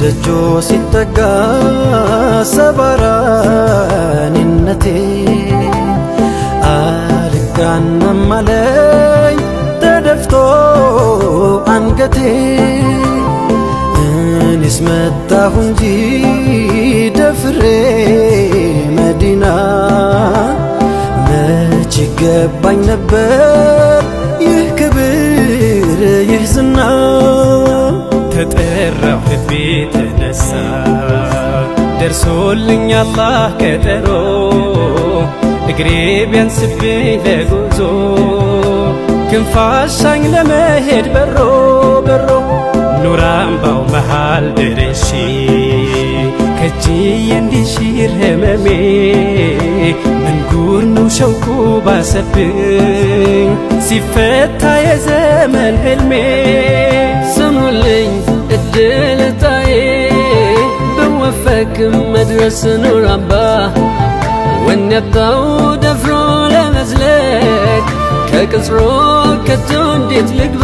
ደጆ ሲጠጋ ሰባራኒነቴ አልጋናም አለኝ ተደፍቶ አንገቴ እኔስ መጣሁ እንጂ ደፍሬ መዲና መች ይገባኝ ነበር ይህ ክብር ይህ ዝና ተጠራሁ ልቤ ተነሳ ደርሶልኝ አላህ ቀጠሮ እግሬ ቢያንስብኝ ለጉዞ ክንፋሻኝ ለመሄድ በሮ በሮ ኑር አምባው መሃል ደርሼ ከእጅዬ እንዲሽር ህመሜ ምን ጉር ነው ሸውቁ ባሰብኝ ሲፈታ የዘመን ህልሜ ስሙልኝ እድል ዕጣዬ ብወፈቅም መድረስ ኑር አምባ ወኔ ያጣው ደፍሮ ለመዝለቅ ከቅጽሮ ከቶ እንዴት ልግባ